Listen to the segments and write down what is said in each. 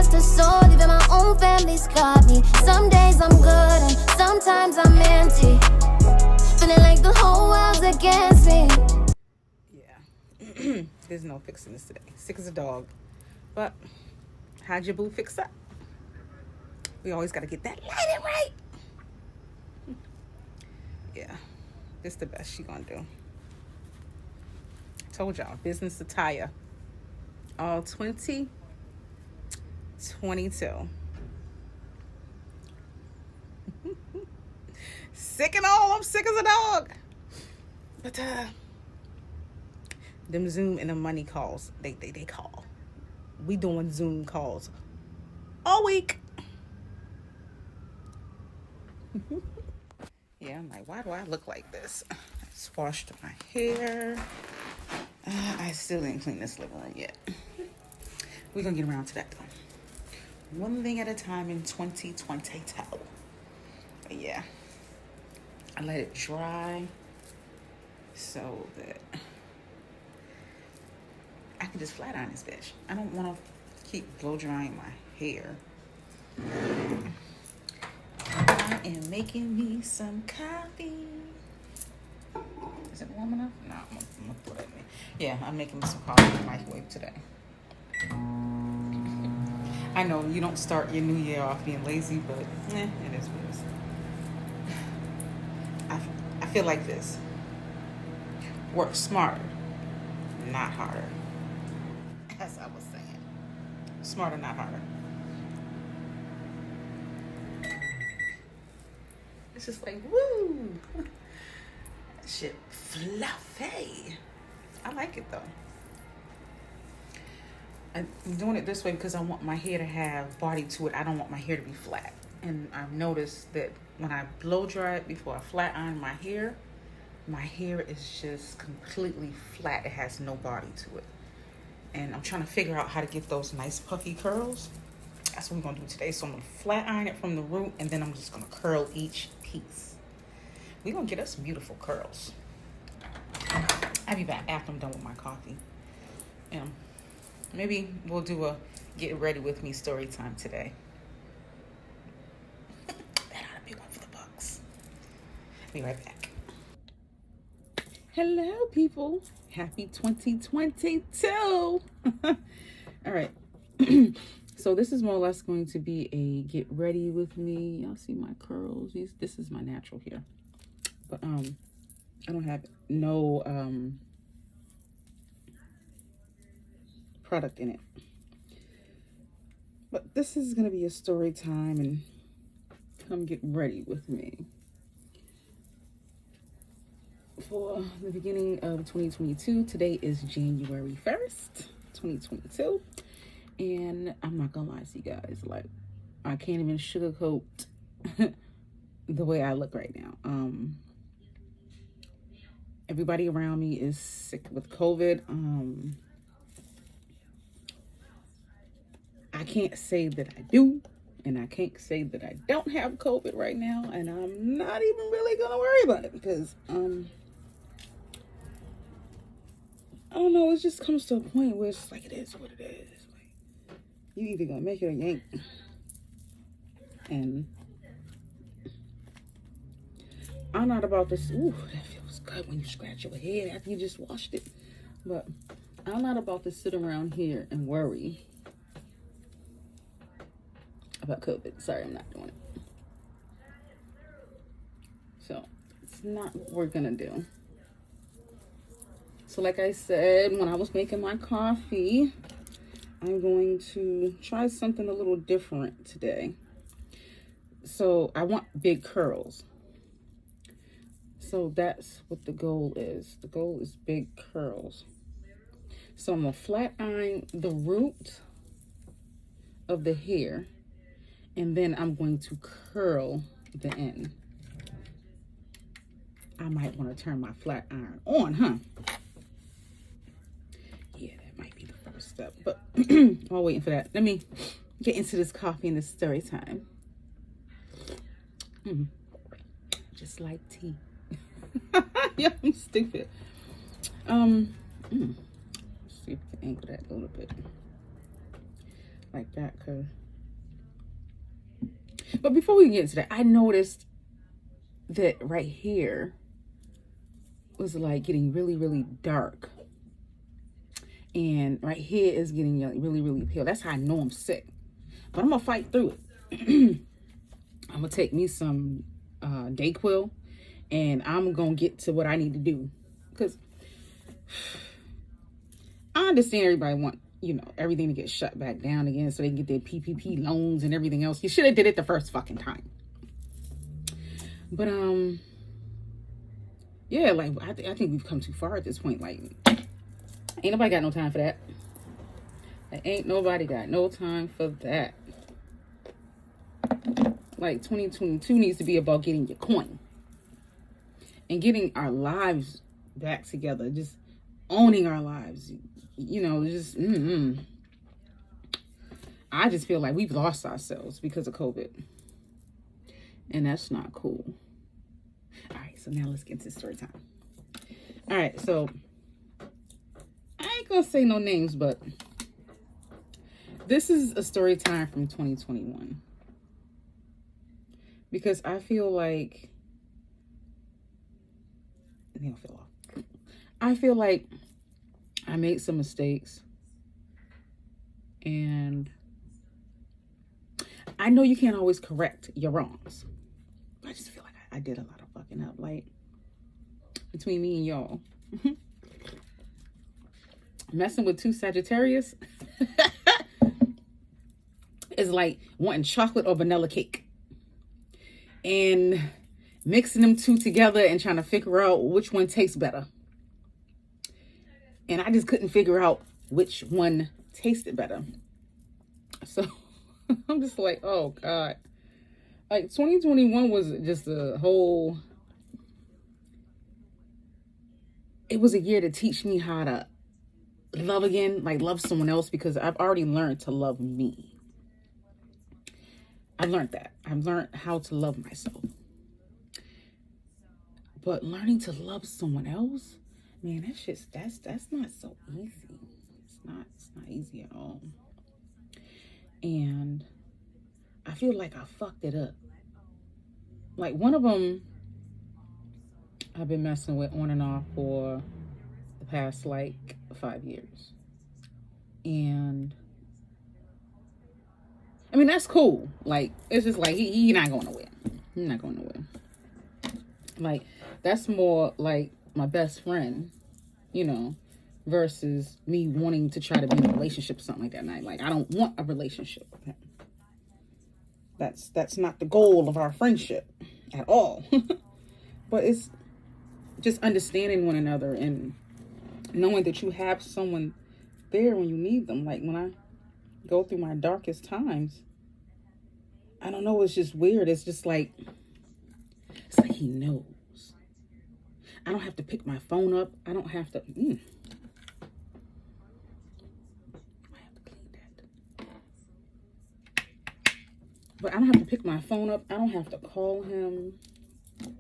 lost a soul, even my own family scarred me. Some days I'm good and sometimes I'm empty, feeling like the whole world's against me. Yeah. There's no fixing this today. Sick as a dog. But how'd your boo fix up? We always gotta get that lighting right. Yeah, this the best she gonna do. Told y'all, business attire. All 2022. Sick and all, I'm sick as a dog. But them Zoom and the money calls, they call. We doing Zoom calls all week. Yeah, I'm like, why do I look like this? I just washed my hair. I still didn't clean this living room yet. We're gonna get around to that though. One thing at a time in 2022. But yeah, I let it dry so that I can just flat iron this bitch. I don't want to keep blow drying my hair. I am making me some coffee. Is it warm enough? No, I'm gonna put it in there. Yeah, I'm making me some coffee in the microwave today. I know you don't start your new year off being lazy, but it is what it is. I feel like this. Work smarter, not harder. As I was saying. Smarter, not harder. It's just like, woo! That shit fluffy. I like it though. I'm doing it this way because I want my hair to have body to it. I don't want my hair to be flat. And I've noticed that when I blow dry it before I flat iron my hair is just completely flat. It has no body to it. And I'm trying to figure out how to get those nice puffy curls. That's what we're going to do today. So I'm going to flat iron it from the root, and then I'm just going to curl each piece. We're going to get us some beautiful curls. I'll be back after I'm done with my coffee. And maybe we'll do a get ready with me story time today. That ought to be one for the bucks. Be right back. Hello, people. Happy 2022. All right. So this is more or less going to be a get ready with me. Y'all see my curls? This is my natural hair. But I don't have no product in it. But this is going to be a story time, and come get ready with me. For the beginning of 2022, today is January 1st, 2022. And I'm not gonna lie to you guys, like, I can't even sugarcoat the way I look right now. Everybody around me is sick with COVID. I can't say that I do, and I can't say that I don't have COVID right now, and I'm not even really gonna worry about it because I don't know, it just comes to a point where it's like, it is what it is. Like, you either gonna make it or you ain't. And I'm not about this. Ooh, that feels good when you scratch your head after you just washed it. But I'm not about to sit around here and worry about COVID. Sorry, I'm not doing it. So it's not what we're gonna do. So like I said, when I was making my coffee, I'm going to try something a little different today. So I want big curls. So that's what the goal is. The goal is big curls. So I'm going to flat iron the root of the hair, and then I'm going to curl the end. I might want to turn my flat iron on, huh? Yeah, that might be the first step. But while waiting for that, let me get into this coffee and this story time. Just like tea. Yeah, I'm stupid. Let's see if we can angle that a little bit. like that. But before we get into that, I noticed that right here was like getting really, really dark. And right here is getting like really, really pale. That's how I know I'm sick. But I'm going to fight through it. I'm going to take me some Dayquil. And I'm going to get to what I need to do. Because I understand everybody want, everything to get shut back down again so they can get their PPP loans and everything else. You should have did it the first fucking time. But, yeah, like, I think we've come too far at this point. Like, ain't nobody got no time for that. Like, ain't nobody got no time for that. Like, 2022 needs to be about getting your coin. And getting our lives back together. Just owning our lives. Just, I just feel like we've lost ourselves because of COVID. And that's not cool. All right, so now let's get into story time. All right, so I ain't gonna say no names, but this is a story time from 2021. Because I feel like I feel like I made some mistakes, and I know you can't always correct your wrongs. I just feel like I did a lot of fucking up, like between me and y'all. Messing with two Sagittarius is like wanting chocolate or vanilla cake and mixing them two together and trying to figure out which one tastes better. And I just couldn't figure out which one tasted better. So I'm just like, oh God. Like 2021 was just a whole, it was a year to teach me how to love again, like love someone else, because I've already learned to love me. I've learned that. I've learned how to love myself. But learning to love someone else, man, that's not so easy. It's not easy at all. And I feel like I fucked it up. Like one of them I've been messing with on and off for the past like 5 years. And I mean, that's cool. Like, it's just like he not going nowhere. He's not going nowhere. Like, that's more like my best friend, versus me wanting to try to be in a relationship or something like that. And I don't want a relationship with him. That's not the goal of our friendship at all. But it's just understanding one another and knowing that you have someone there when you need them. Like when I go through my darkest times, I don't know, it's just weird. It's like he knows. I don't have to pick my phone up. I don't have to. I have to clean that. But I don't have to pick my phone up. I don't have to call him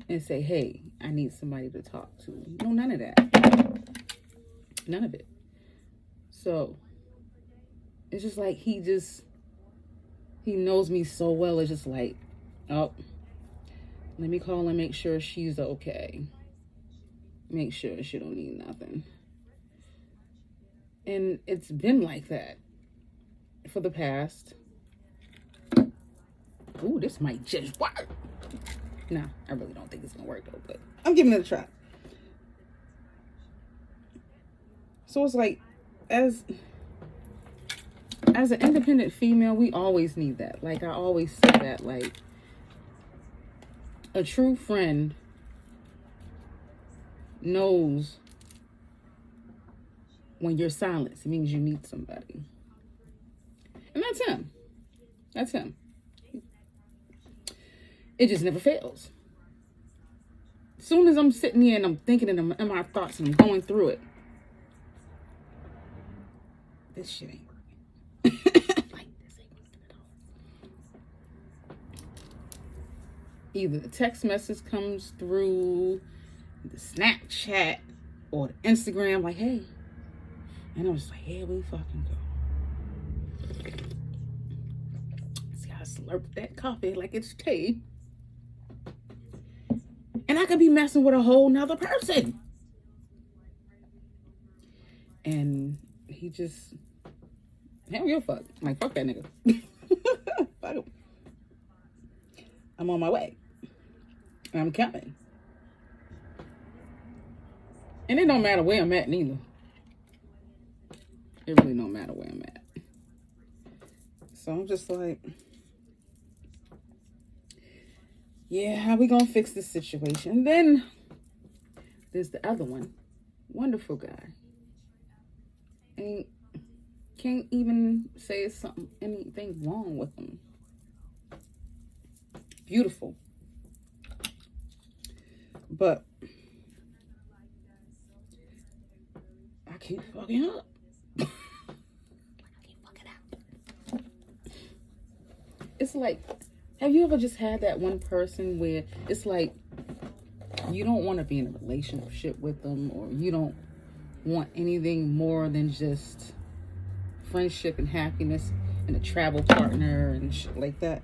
and say, hey, I need somebody to talk to. No, none of that. None of it. So it's just like he knows me so well. It's just like, oh, let me call and make sure she's okay. Make sure she don't need nothing. And it's been like that for the past. Ooh, this might just work. No, I really don't think it's gonna work though, but I'm giving it a try. So it's like, as an independent female, we always need that. Like I always say that, like a true friend knows when you're silent. It means you need somebody. And that's him. That's him. It just never fails. As soon as I'm sitting here and I'm thinking in my thoughts and I'm going through it, this shit ain't working. Like, this ain't working at all. Either the text message comes through, the Snapchat, or the Instagram, like, hey. And I was like, here we fucking go. I slurp that coffee like it's tea. And I could be messing with a whole nother person. And he just, I don't give a fuck. I'm like, fuck that nigga. Fuck him. I'm on my way. And I'm coming. And it don't matter where I'm at neither. It really don't matter where I'm at. So I'm just like, yeah, how we gonna fix this situation? And then there's the other one. Wonderful guy. And can't even say it's anything wrong with him. Beautiful. But I keep fucking up. It's like, have you ever just had that one person where it's like you don't want to be in a relationship with them, or you don't want anything more than just friendship and happiness and a travel partner and shit like that,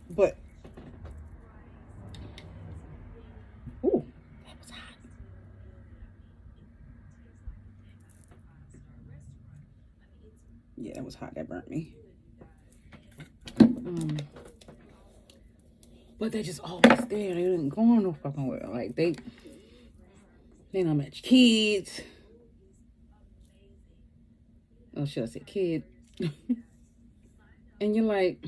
but ooh, that was hot. Yeah, that was hot. That burnt me. But they're just always there. They didn't go on no fucking well. Like they don't match kids. Oh, should I say kid? And you're like,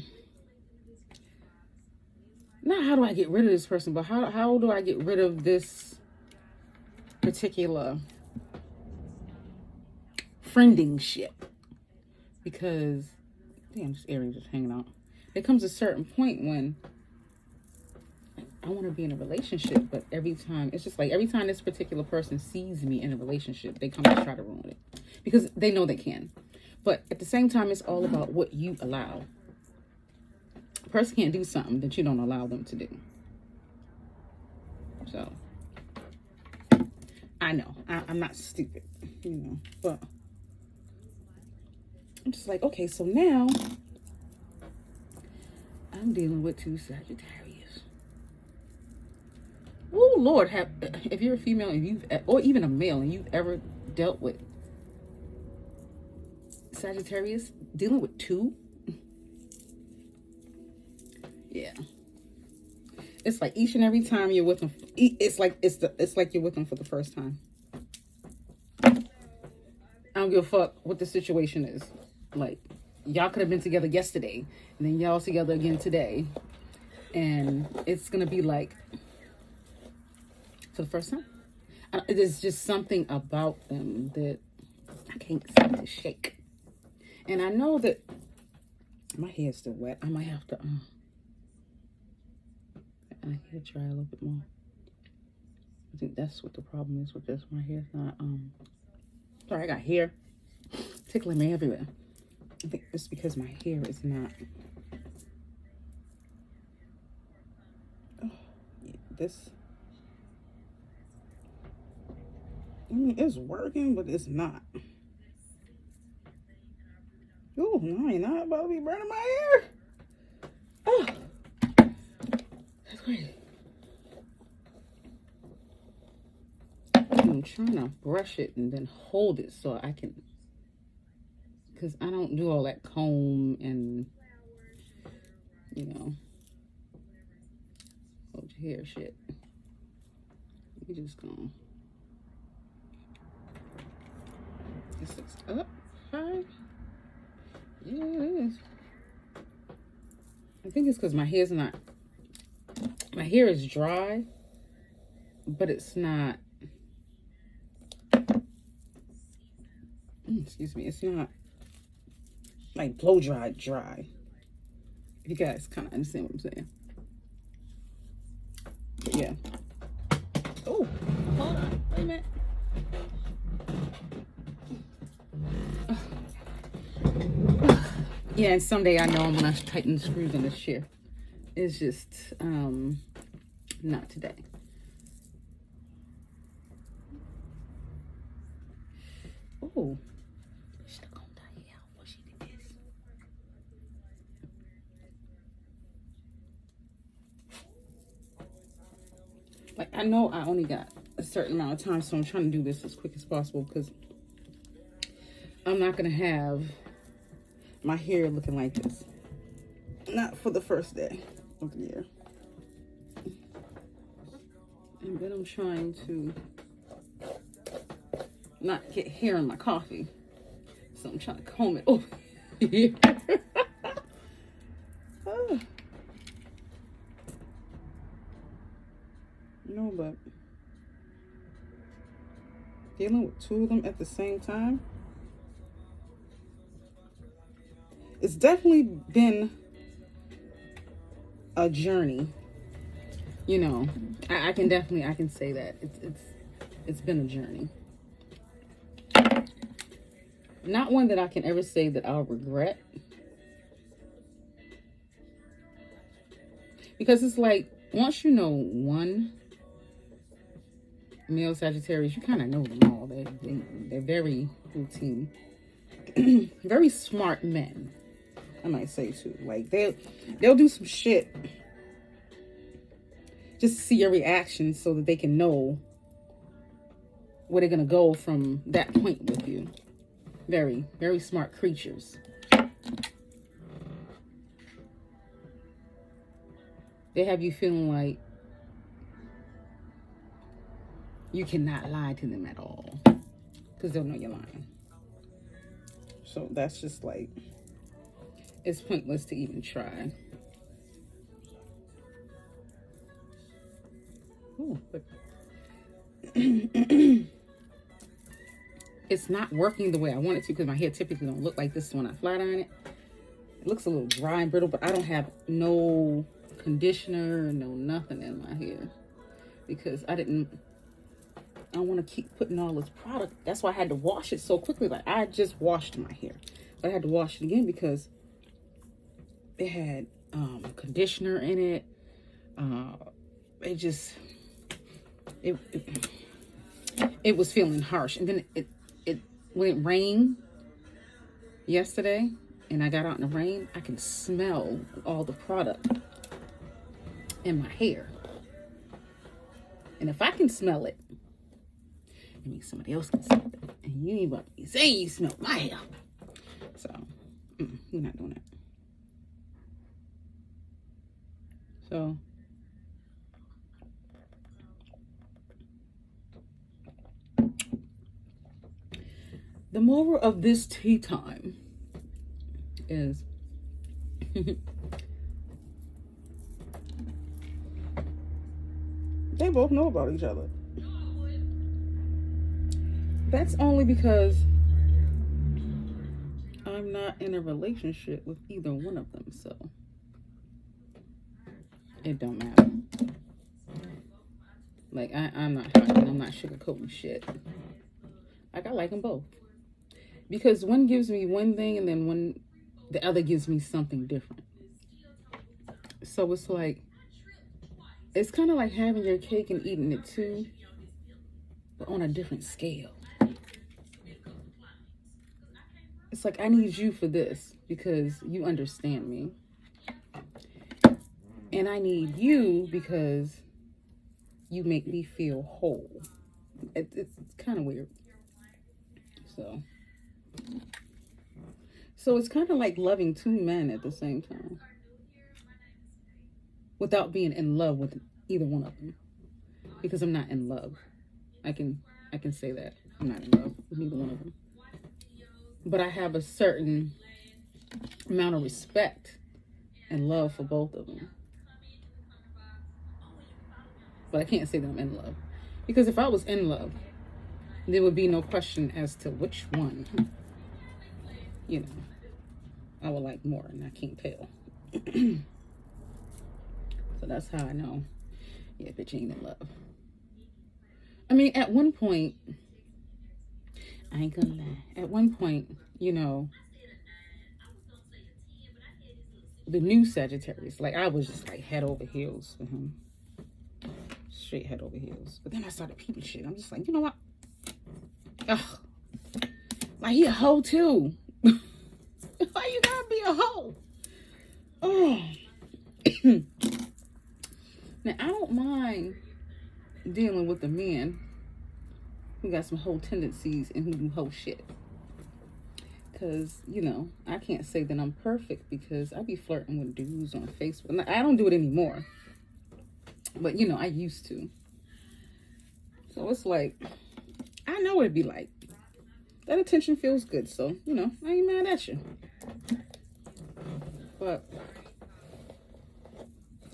not how do I get rid of this person, but how do I get rid of this particular friendingship? Because damn, this area just hanging out. There comes a certain point when I want to be in a relationship, but every time this particular person sees me in a relationship, they come to try to ruin it because they know they can. But at the same time, it's all about what you allow. A person can't do something that you don't allow them to do. So I know I'm not stupid, but I'm just like, okay, so now I'm dealing with 2 Sagittarius. Oh Lord, if you're a female and or even a male and you've ever dealt with Sagittarius, dealing with 2, yeah, it's like each and every time you're with them, it's like you're with them for the first time. I don't give a fuck what the situation is. Like, y'all could have been together yesterday, and then y'all together again today, and it's gonna be like for the first time. There's just something about them that I can't seem to shake. And I know that my hair's still wet. I might have to my hair dry a little bit more. I think that's what the problem is with this. My hair's not sorry, I got hair tickling me everywhere. I think it's because my hair is not this. I mean, it's working, but it's not. Oh, no, I ain't not about to be burning my hair. Oh, that's crazy. I'm trying to brush it and then hold it so I can, because I don't do all that comb and, hold your hair shit. You just gonna. This looks up high. Yeah, it is. I think it's because my hair is dry, but it's not. Excuse me, it's not like blow dry. If you guys kind of understand what I'm saying. But yeah. Oh, hold on, wait a minute. Yeah, and someday I know I'm gonna tighten the screws on this chair. It's just not today. Oh, she gonna die out. What she did this? Like, I know I only got a certain amount of time, so I'm trying to do this as quick as possible because I'm not going to have my hair looking like this. Not for the first day of the year. And then I'm trying to not get hair in my coffee. So I'm trying to comb it over here. Oh. No, but dealing with two of them at the same time, it's definitely been a journey. You know, I can say that it's been a journey. Not one that I can ever say that I'll regret, because it's like once you know one male Sagittarius, you kind of know them all. They're very routine, very smart men, I might say too. Like they'll do some shit just to see your reaction so that they can know where they're gonna go from that point with you. Very, very smart creatures. They have you feeling like you cannot lie to them at all because they'll know you're lying. So that's just like, it's pointless to even try. Ooh, but it's not working the way I want it to because my hair typically don't look like this when I flat iron it. It looks a little dry and brittle, but I don't have no conditioner, no nothing in my hair because I don't want to keep putting all this product. That's why I had to wash it so quickly. Like I just washed my hair, but I had to wash it again because it had conditioner in it. It was feeling harsh, and then it when it rained yesterday and I got out in the rain, I can smell all the product in my hair. And if I can smell it, it means somebody else can smell it. And you ain't about to be saying you smell my hair. So, we're not doing that. So, the moral of this tea time is they both know about each other. That's only because I'm not in a relationship with either one of them, so it don't matter. Like I'm not hiding, I'm not sugarcoating shit. Like I like them both. Because one gives me one thing and then the other gives me something different. So it's like, it's kind of like having your cake and eating it too, but on a different scale. It's like, I need you for this because you understand me. And I need you because you make me feel whole. It's kind of weird. So it's kind of like loving two men at the same time without being in love with either one of them, because I'm not in love. I can say that I'm not in love with either one of them, but I have a certain amount of respect and love for both of them. But I can't say that I'm in love, because if I was in love, there would be no question as to which one, you know, I would like more, and I can't tell. So that's how I know, yeah, bitch ain't in love. I mean, at one point, I ain't gonna lie, at one point, you know, the new Sagittarius, like I was just like head over heels for him. Straight head over heels. But then I started peeping shit. I'm just like, you know what? Ugh. Like, he a hoe too. Why you gotta be a hoe? Oh. Now, I don't mind dealing with a man who got some whole tendencies and who do whole shit. Because, you know, I can't say that I'm perfect because I be flirting with dudes on Facebook. I don't do it anymore. But, you know, I used to. So it's like, I know what it'd be like. That attention feels good. So, you know, I ain't mad at you. But,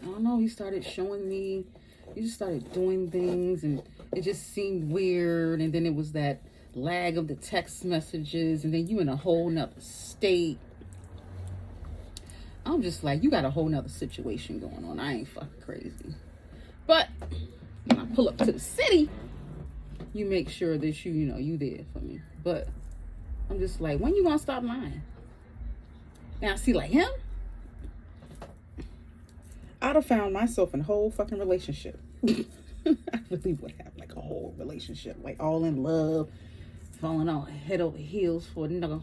I don't know. He started showing me. He just started doing things. And it just seemed weird. And then it was that lag of the text messages, and then you in a whole nother state. I'm just like, you got a whole nother situation going on. I ain't fucking crazy. But when I pull up to the city, you make sure that you know, you there for me. But I'm just like, when you gonna stop lying? Now, see, like him, I'd have found myself in a whole fucking relationship. I really would have, like, a whole relationship, like all in love, falling on head over heels for a nigga.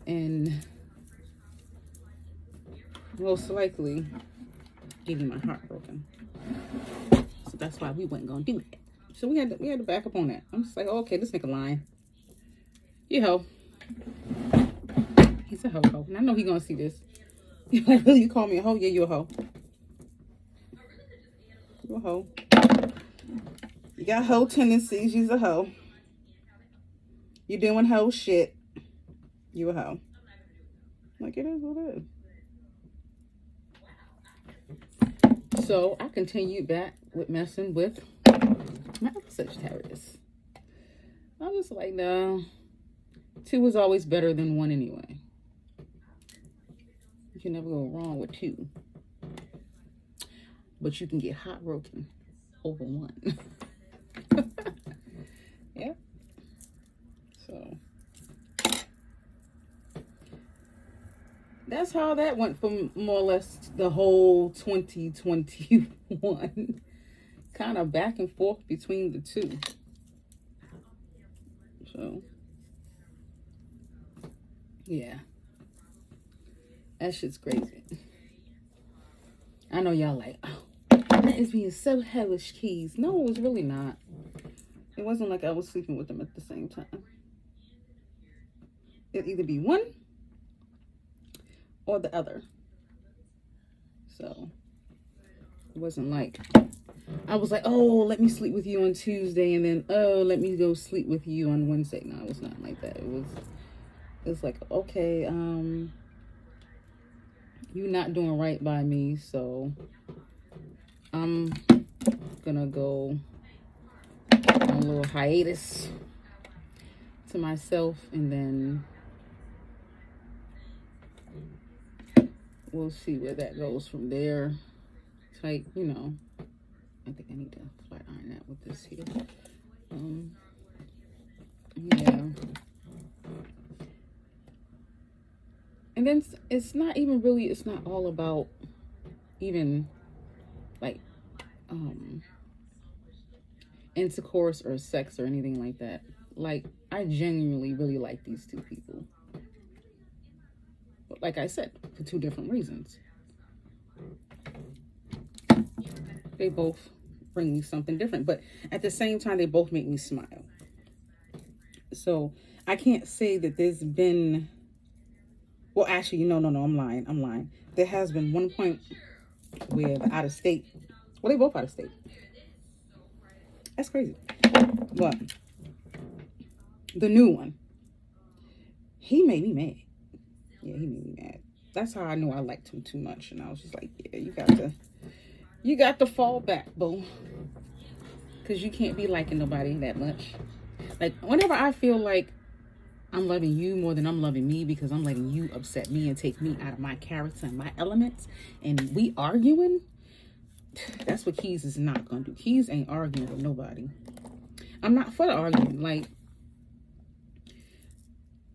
And most likely getting my heart broken. So that's why we wasn't gonna do that. So we had to back up on that. I'm just like, oh, okay, this nigga lying. You hoe. He's a hoe. And I know he gonna see this. You're like, really? You call me a hoe? Yeah, you a hoe. You a hoe. You got hoe tendencies. You's a hoe. You doing hoe shit. You a hoe. Like, it is what it is. So I continued back with messing with my other Sagittarius. I was like, no, 2 is always better than 1 anyway. You can never go wrong with 2. But you can get heartbroken over 1. Yeah. So that's how that went for more or less the whole 2021. Kind of back and forth between the 2. So yeah, that shit's crazy. I know y'all like, oh, that is being so hellish, Keys. No, it was really not. It wasn't like I was sleeping with them at the same time. It'd either be one or the other. So it wasn't like I was like, oh, let me sleep with you on Tuesday, and then, oh, let me go sleep with you on Wednesday. No, it was not like that. It was like, okay, you're not doing right by me, so I'm gonna go on a little hiatus to myself, and then we'll see where that goes from there. Like, you know, I think I need to flat iron that with this here. Yeah. And then it's not even really, it's not all about even like intercourse or sex or anything like that. Like, I genuinely really like these 2 people. But like I said, for 2 different reasons. They both bring me something different, but at the same time, they both make me smile. So I can't say that there's been, well, actually, no, I'm lying. There has been one point where the out of state, well, they both out of state. That's crazy. But the new one, he made me mad. Yeah, he made me mad. That's how I know I liked him too much. And I was just like, yeah, you got to fall back, boo. Because you can't be liking nobody that much. Like, whenever I feel like I'm loving you more than I'm loving me because I'm letting you upset me and take me out of my character and my elements, and we arguing, that's what Keys is not going to do. Keys ain't arguing with nobody. I'm not for the arguing. Like,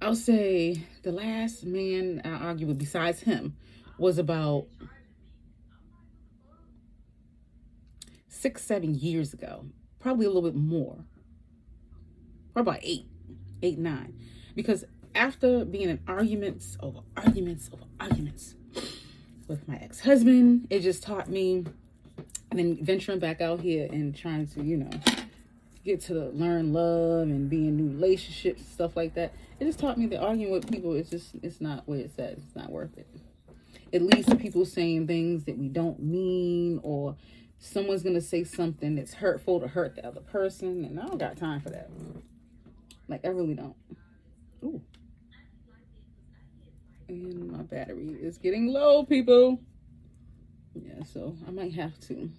I'll say the last man I argued with besides him was about 6-7 years ago. Probably a little bit more. Or about 8, 9. Because after being in arguments with my ex-husband, it just taught me And then venturing back out here and trying to, you know, get to learn love and be in new relationships, stuff like that. It just taught me that arguing with people is just, it's not where it's at. It's not worth it. It leads to people saying things that we don't mean, or someone's going to say something that's hurtful to hurt the other person. And I don't got time for that. Like, I really don't. Ooh. And my battery is getting low, people. Yeah, so I might have to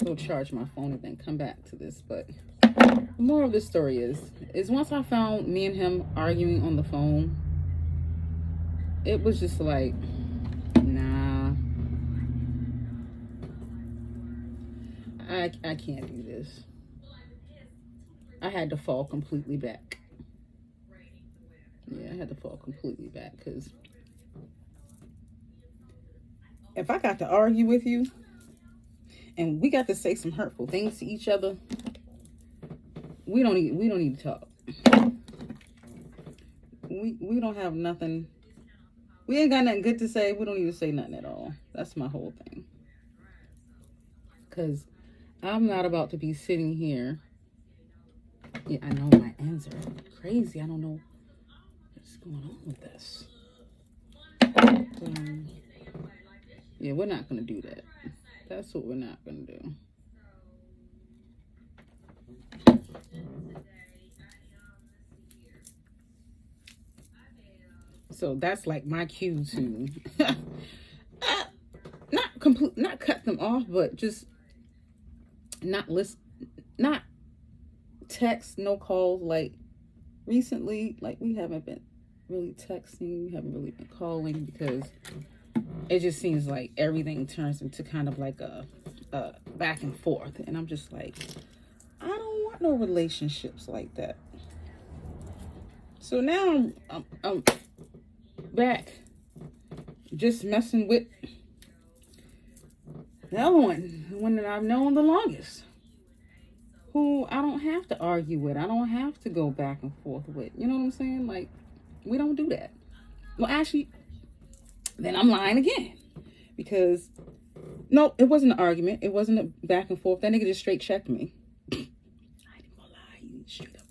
go charge my phone and then come back to this. But the moral of this story is once I found me and him arguing on the phone, it was just like, nah, I can't do this. I had to fall completely back. Yeah, I had to fall completely back, because if I got to argue with you and we got to say some hurtful things to each other, we don't need to talk. We don't have nothing. We ain't got nothing good to say. We don't need to say nothing at all. That's my whole thing. Because I'm not about to be sitting here. Yeah, I know my ends are crazy. I don't know what's going on with this. Yeah, we're not going to do that. That's what we're not going to do. So that's like my cue to not cut them off, but just not listen, not text, no calls. Like recently, like we haven't been really texting, we haven't really been calling, because it just seems like everything turns into kind of like a back and forth, and I'm just like, I don't want no relationships like that. So now I'm back just messing with the other one, the one that I've known the longest, who I don't have to argue with, I don't have to go back and forth with. You know what I'm saying? Like, we don't do that. Well, actually, then I'm lying again, because no, it wasn't an argument, it wasn't a back and forth. That nigga just straight checked me. I ain't gonna lie, he straight up,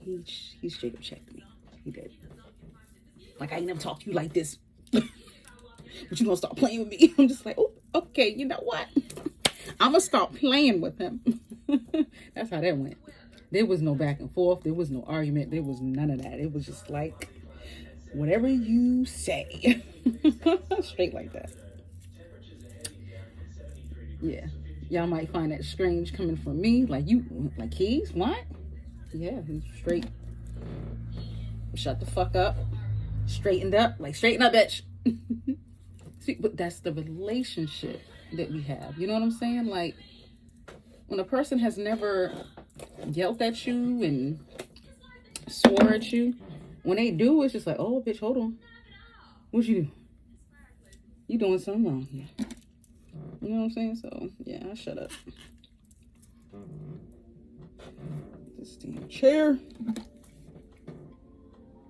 he straight up checked me. He did. Like, I ain't never talked to you like this. But you gonna start playing with me? I'm just like, oh, okay, you know what? I'm gonna start playing with him. That's how that went. There was no back and forth. There was no argument. There was none of that. It was just like, whatever you say. Straight like that. Yeah. Y'all might find that strange coming from me. Like, you, like, keys? What? Yeah, he's straight. Shut the fuck up. Straightened up. Like, straighten up, bitch. See, but that's the relationship that we have. You know what I'm saying? Like, when a person has never yelled at you and swore at you, when they do, it's just like, oh, bitch, hold on. What you do? You doing something wrong here. You know what I'm saying? So, yeah, I shut up. This damn chair.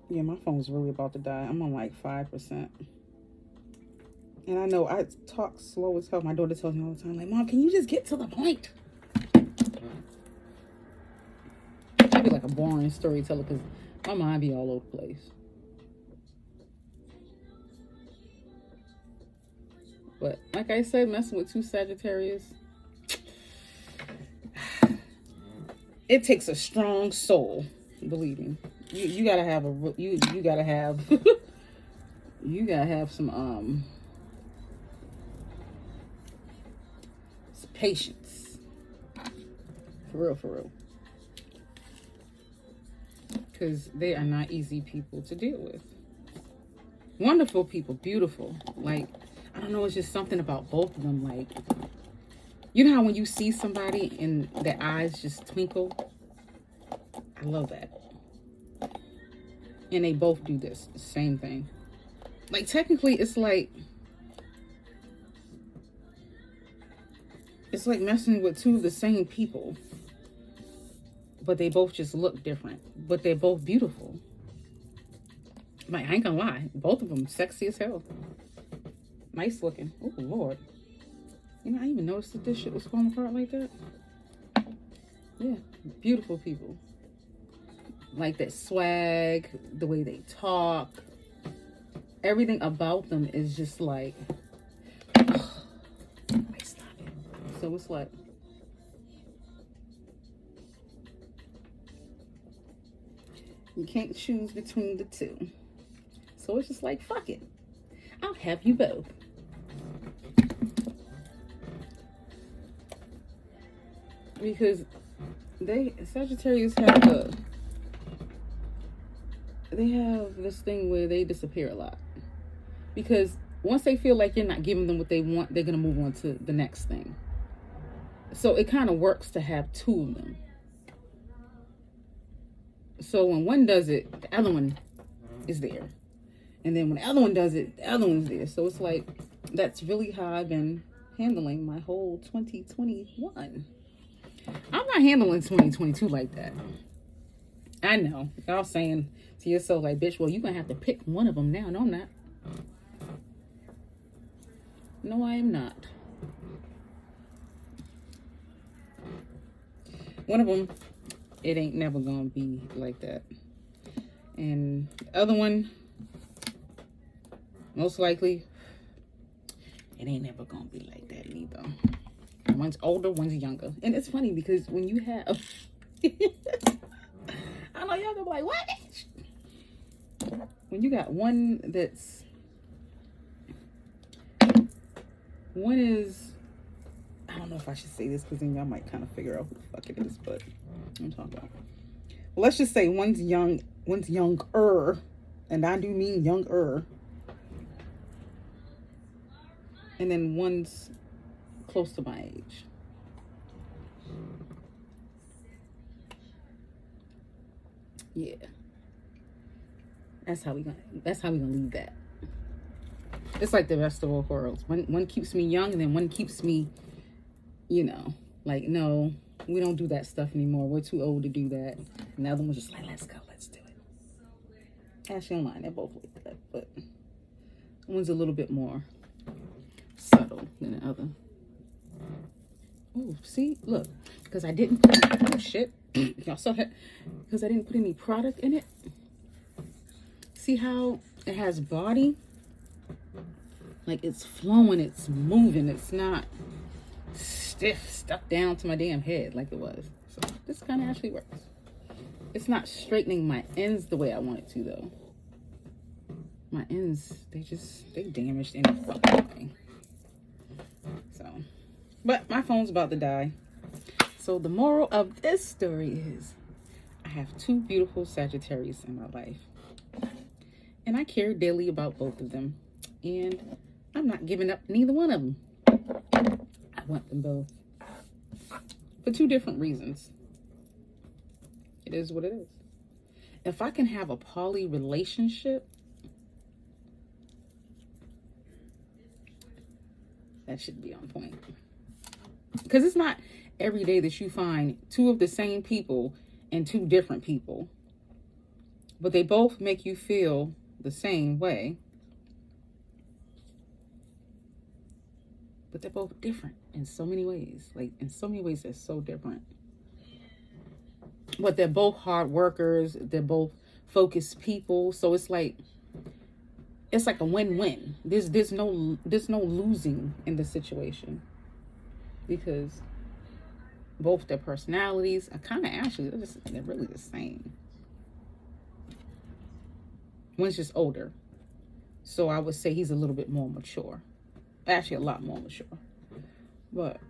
Yeah, my phone's really about to die. I'm on like 5%. And I know I talk slow as hell. My daughter tells me all the time, like, Mom, can you just get to the point? I be like a boring storyteller because my mind be all over the place. But like I said, messing with two Sagittarius, it takes a strong soul, believe me. You gotta have you gotta have you gotta have some patience, for real, because they are not easy people to deal with. Wonderful people, beautiful. Like, I don't know, it's just something about both of them. Like, you know how when you see somebody and their eyes just twinkle? I love that. And they both do this, the same thing. Like, technically, it's like messing with two of the same people. But they both just look different. But they're both beautiful. Like, I ain't gonna lie. Both of them sexy as hell. Nice looking. Oh, Lord. You know, I even noticed that this shit was falling apart like that. Yeah, beautiful people. Like that swag, the way they talk. Everything about them is just like... So it's like... You can't choose between the two. So it's just like, fuck it. I'll have you both. Because Sagittarius have they have this thing where they disappear a lot. Because once they feel like you're not giving them what they want, they're going to move on to the next thing. So it kind of works to have two of them. So when one does it, the other one is there. And then when the other one does it, the other one's there. So it's like, that's really how I've been handling my whole 2021. I'm not handling 2022 like that. I know. Y'all saying to yourself like, bitch, well, you're going to have to pick one of them now. No, I'm not. No, I am not. One of them, it ain't never going to be like that. And the other one, most likely, it ain't never going to be like that either. One's older, one's younger. And it's funny because when you have... I know y'all gonna be like, what? When you got one that's... One is... I don't know if I should say this because then y'all might kind of figure out who the fuck it is, but I'm talking about. Well, let's just say one's young, one's younger, and I do mean younger. And then one's close to my age. Yeah. That's how we gonna leave that. It's like the rest of both worlds. One keeps me young and then one keeps me, you know, like, no, we don't do that stuff anymore. We're too old to do that. And the other one's just like, let's go, let's do it. Actually, I don't mind. They're both like that, but one's a little bit more subtle than the other. Oh, see, look, because I didn't put, oh shit, y'all saw that? Because I didn't put any product in it. See how it has body? Like it's flowing, it's moving, it's not stiff, stuck down to my damn head like it was. So this kind of actually works. It's not straightening my ends the way I want it to though. My ends, they damaged any fucking way. So, but my phone's about to die. So the moral of this story is I have two beautiful Sagittarius in my life. And I care daily about both of them. And I'm not giving up neither one of them. I want them both. For two different reasons. It is what it is. If I can have a poly relationship, that should be on point. Because it's not every day that you find two of the same people and two different people. But they both make you feel the same way. But they're both different in so many ways. Like, in so many ways, they're so different. But they're both hard workers. They're both focused people. So it's like a win-win. There's no losing in the situation. Because both their personalities are kind of actually, they're really the same. One's just older. So I would say he's a little bit more mature. Actually, a lot more mature. But,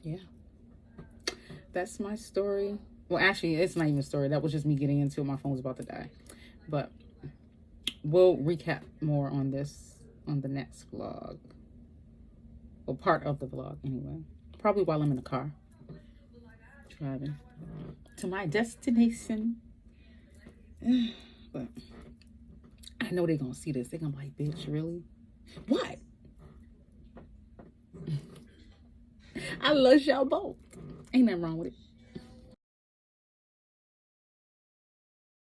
yeah. That's my story. Well, actually, it's not even a story. That was just me getting into it. My phone's about to die. But we'll recap more on this on the next vlog. Well, part of the vlog, anyway. Probably while I'm in the car. Driving to my destination. But I know they're gonna see this. They're gonna be like, bitch, really? What? I love y'all both. Ain't nothing wrong with it.